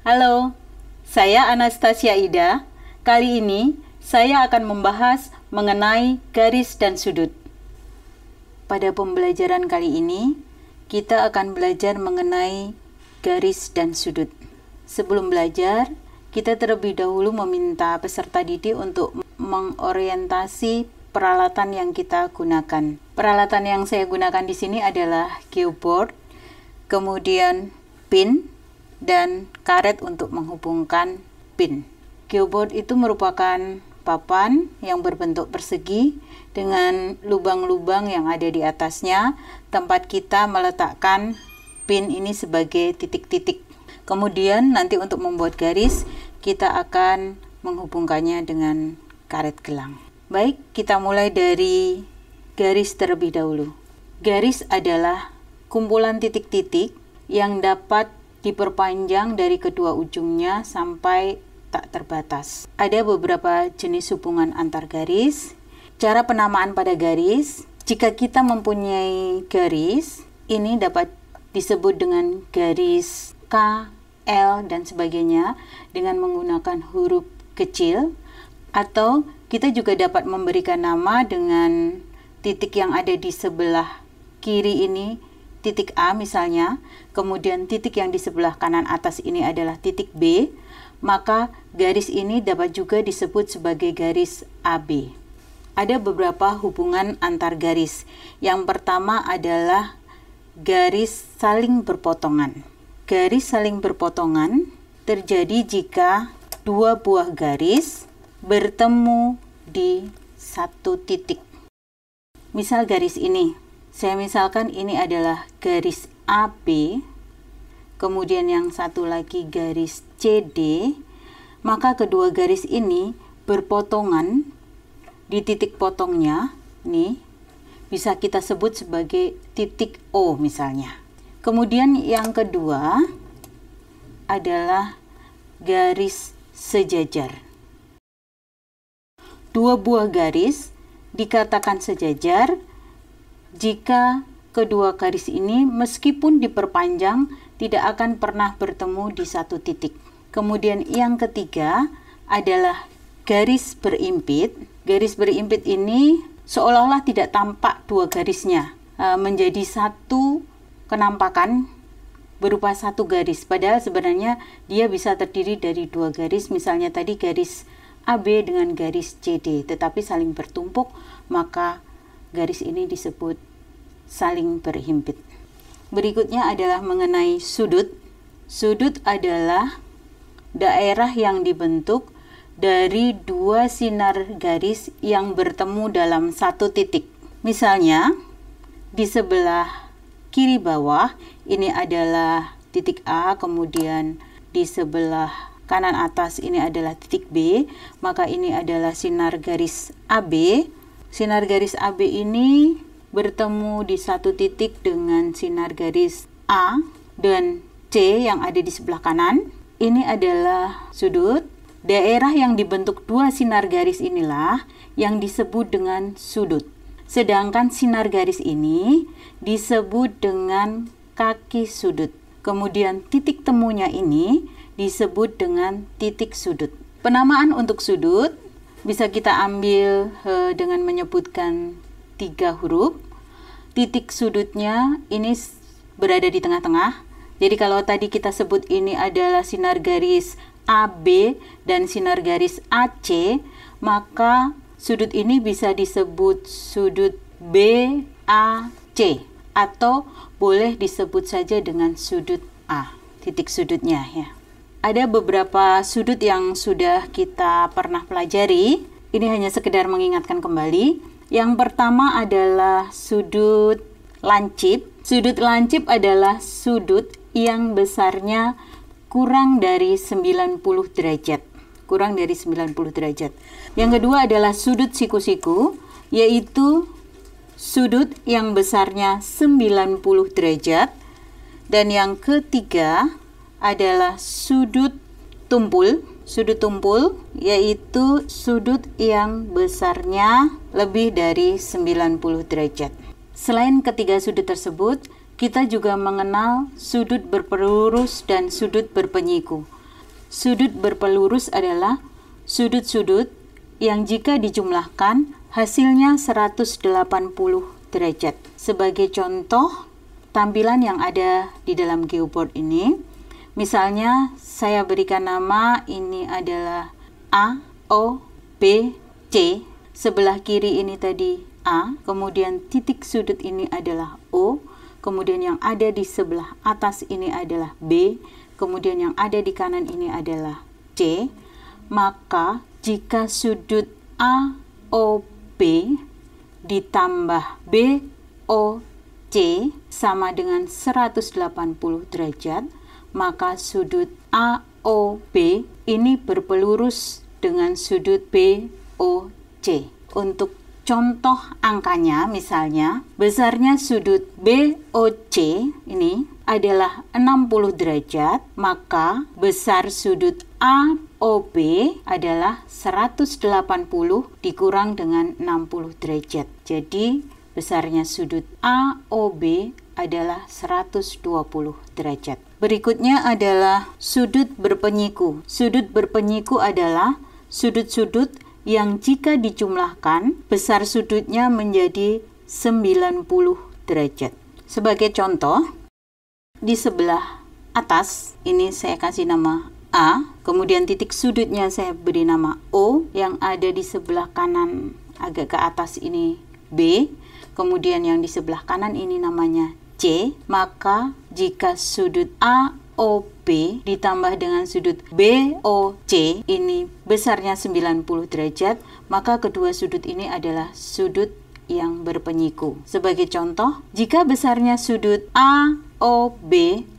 Halo, saya Anastasia Ida. Kali ini saya akan membahas mengenai garis dan sudut. Pada pembelajaran kali ini, kita akan belajar mengenai garis dan sudut. Sebelum belajar, kita terlebih dahulu meminta peserta didik untuk mengorientasi peralatan yang kita gunakan. Peralatan yang saya gunakan di sini adalah geoboard, kemudian pin, dan karet untuk menghubungkan pin. Geoboard itu merupakan papan yang berbentuk persegi dengan lubang-lubang yang ada di atasnya, tempat kita meletakkan pin ini sebagai titik-titik. Kemudian nanti untuk membuat garis, kita akan menghubungkannya dengan karet gelang. Baik, kita mulai dari garis terlebih dahulu. Garis adalah kumpulan titik-titik yang dapat diperpanjang dari kedua ujungnya sampai tak terbatas. Ada beberapa jenis hubungan antar garis. Cara penamaan pada garis, jika kita mempunyai garis, ini dapat disebut dengan garis K, L, dan sebagainya dengan menggunakan huruf kecil, atau kita juga dapat memberikan nama dengan titik yang ada di sebelah kiri ini, titik A misalnya, kemudian titik yang di sebelah kanan atas ini adalah titik B, maka garis ini dapat juga disebut sebagai garis AB. Ada beberapa hubungan antar garis. Yang pertama adalah garis saling berpotongan. Garis saling berpotongan terjadi jika dua buah garis bertemu di satu titik. Misal garis ini. Saya misalkan ini adalah garis AB, kemudian yang satu lagi garis CD, maka kedua garis ini berpotongan di titik potongnya, nih, bisa kita sebut sebagai titik O misalnya. Kemudian yang kedua adalah garis sejajar. Dua buah garis dikatakan sejajar jika kedua garis ini meskipun diperpanjang tidak akan pernah bertemu di satu titik. Kemudian yang ketiga adalah garis berimpit. Garis berimpit ini seolah-olah tidak tampak dua garisnya, menjadi satu kenampakan berupa satu garis. Padahal sebenarnya dia bisa terdiri dari dua garis, misalnya tadi garis AB dengan garis CD, tetapi saling bertumpuk, maka garis ini disebut saling berhimpit. Berikutnya adalah mengenai sudut. Sudut adalah daerah yang dibentuk dari dua sinar garis yang bertemu dalam satu titik. Misalnya, di sebelah kiri bawah ini adalah titik A, kemudian di sebelah kanan atas ini adalah titik B, maka ini adalah sinar garis AB. Sinar garis AB ini bertemu di satu titik dengan sinar garis A dan C yang ada di sebelah kanan. Ini adalah sudut. Daerah yang dibentuk dua sinar garis inilah yang disebut dengan sudut. Sedangkan sinar garis ini disebut dengan kaki sudut. Kemudian titik temunya ini disebut dengan titik sudut. Penamaan untuk sudut bisa kita ambil dengan menyebutkan 3 huruf. Titik sudutnya ini berada di tengah-tengah. Jadi kalau tadi kita sebut ini adalah sinar garis AB dan sinar garis AC, maka sudut ini bisa disebut sudut BAC atau boleh disebut saja dengan sudut A, titik sudutnya ya. Ada beberapa sudut yang sudah kita pernah pelajari. Ini hanya sekedar mengingatkan kembali. Yang pertama adalah sudut lancip. Sudut lancip adalah sudut yang besarnya kurang dari 90 derajat. Kurang dari 90 derajat. Yang kedua adalah sudut siku-siku, yaitu sudut yang besarnya 90 derajat. Dan yang ketiga adalah sudut tumpul. Sudut tumpul yaitu sudut yang besarnya lebih dari 90 derajat. Selain ketiga sudut tersebut, kita juga mengenal sudut berpelurus dan sudut berpenyiku. sudut berpelurus adalah sudut-sudut yang jika dijumlahkan hasilnya 180 derajat. Sebagai contoh tampilan yang ada di dalam geoboard ini, misalnya saya berikan nama ini adalah A, O, B, C. Sebelah kiri ini tadi A, kemudian titik sudut ini adalah O, kemudian yang ada di sebelah atas ini adalah B, kemudian yang ada di kanan ini adalah C. Maka jika sudut AOB ditambah BOC sama dengan 180 derajat, maka sudut AOB ini berpelurus dengan sudut BOC. Untuk contoh angkanya, misalnya besarnya sudut BOC ini adalah 60 derajat, maka besar sudut AOB adalah 180 dikurang dengan 60 derajat. Jadi besarnya sudut AOB adalah 120 derajat. Berikutnya adalah sudut berpenyiku. Sudut berpenyiku adalah sudut-sudut yang jika dijumlahkan besar sudutnya menjadi 90 derajat. Sebagai contoh, di sebelah atas ini saya kasih nama A, kemudian titik sudutnya saya beri nama O, yang ada di sebelah kanan agak ke atas ini B, kemudian yang di sebelah kanan ini namanya C. Maka jika sudut AOB ditambah dengan sudut BOC ini besarnya 90 derajat, maka kedua sudut ini adalah sudut yang berpenyiku. Sebagai contoh, jika besarnya sudut AOB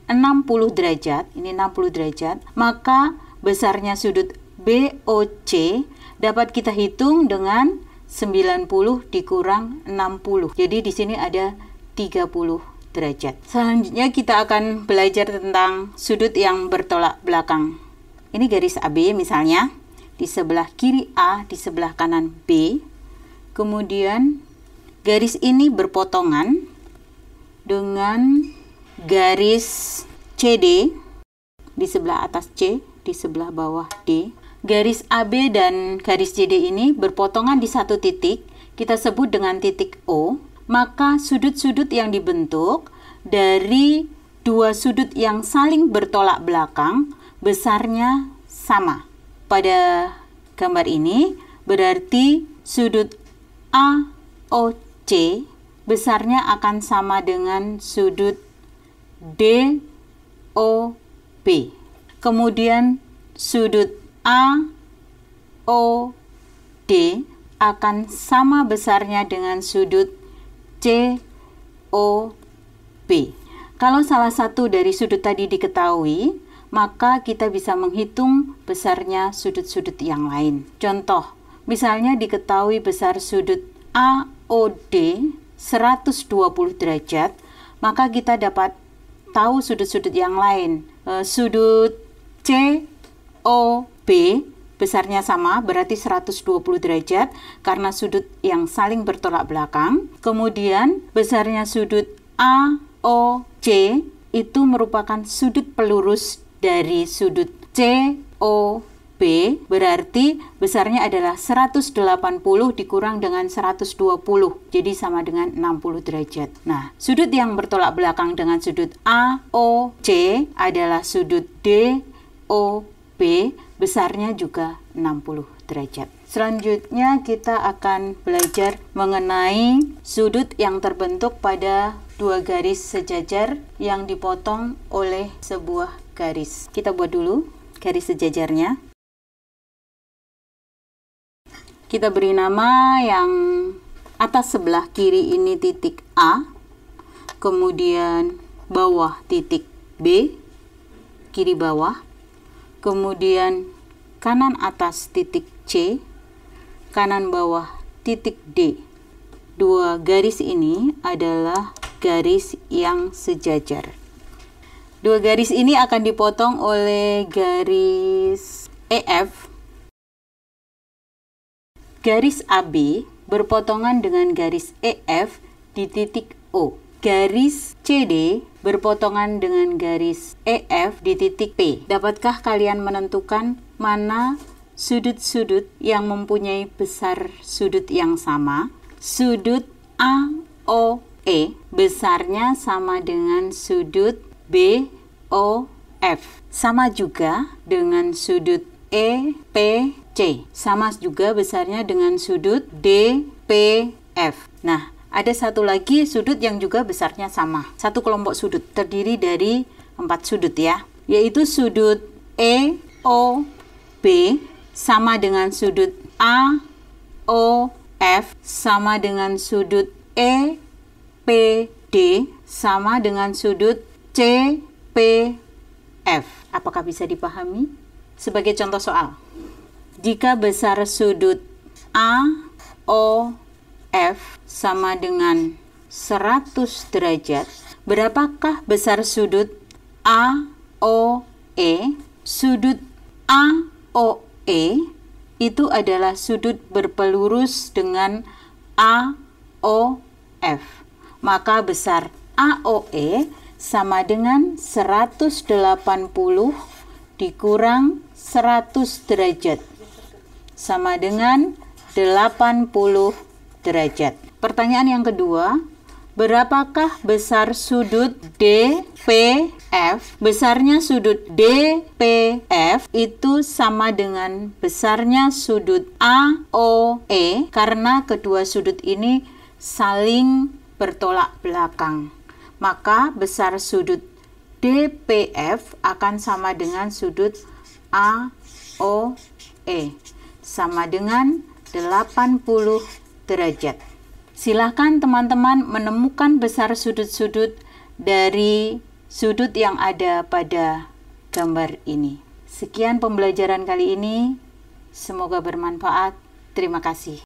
60 derajat, ini 60 derajat, maka besarnya sudut BOC dapat kita hitung dengan 90 dikurang 60. Jadi di sini ada 30 derajat. Selanjutnya kita akan belajar tentang sudut yang bertolak belakang. Ini garis AB misalnya, di sebelah kiri A, di sebelah kanan B. Kemudian garis ini berpotongan dengan garis CD di sebelah atas C, di sebelah bawah D. Garis AB dan garis CD ini berpotongan di satu titik, kita sebut dengan titik O. Maka sudut-sudut yang dibentuk dari dua sudut yang saling bertolak belakang besarnya sama. Pada gambar ini berarti sudut AOC besarnya akan sama dengan sudut DOB. Kemudian sudut AOD akan sama besarnya dengan sudut COB. Kalau salah satu dari sudut tadi diketahui, maka kita bisa menghitung besarnya sudut-sudut yang lain. Contoh, misalnya diketahui besar sudut AOD 120 derajat, maka kita dapat tahu sudut-sudut yang lain. Sudut COB besarnya sama, berarti 120 derajat karena sudut yang saling bertolak belakang. Kemudian besarnya sudut AOC itu merupakan sudut pelurus dari sudut COB, berarti besarnya adalah 180 dikurang dengan 120, jadi sama dengan 60 derajat. Nah, sudut yang bertolak belakang dengan sudut AOC adalah sudut DOB, besarnya juga 60 derajat. Selanjutnya kita akan belajar mengenai sudut yang terbentuk pada dua garis sejajar yang dipotong oleh sebuah garis. Kita buat dulu garis sejajarnya. Kita beri nama yang atas sebelah kiri ini titik A, kemudian bawah titik B, kiri bawah, kemudian kanan atas titik C, kanan bawah titik D. Dua garis ini adalah garis yang sejajar. Dua garis ini akan dipotong oleh garis EF. Garis AB berpotongan dengan garis EF di titik O. Garis CD berpotongan dengan garis EF di titik P. Dapatkah kalian menentukan mana sudut-sudut yang mempunyai besar sudut yang sama? Sudut AOE besarnya sama dengan sudut BOF. Sama juga dengan sudut EPC. Sama juga besarnya dengan sudut DPF. Nah, ada satu lagi sudut yang juga besarnya sama. Satu kelompok sudut terdiri dari 4 sudut ya. Yaitu sudut EOB sama dengan sudut AOF sama dengan sudut EPD sama dengan sudut CPF. Apakah bisa dipahami? Sebagai contoh soal. Jika besar sudut AOF sama dengan 100 derajat, berapakah besar sudut AOE? Sudut AOE itu adalah sudut berpelurus dengan AOF. Maka besar AOE sama dengan 180 dikurang 100 derajat sama dengan 80 derajat. Pertanyaan yang kedua, berapakah besar sudut DPF? Besarnya sudut DPF itu sama dengan besarnya sudut AOE karena kedua sudut ini saling bertolak belakang. Maka besar sudut DPF akan sama dengan sudut AOE sama dengan 80 derajat. Silahkan teman-teman menemukan besar sudut-sudut dari sudut yang ada pada gambar ini. Sekian pembelajaran kali ini. Semoga bermanfaat. Terima kasih.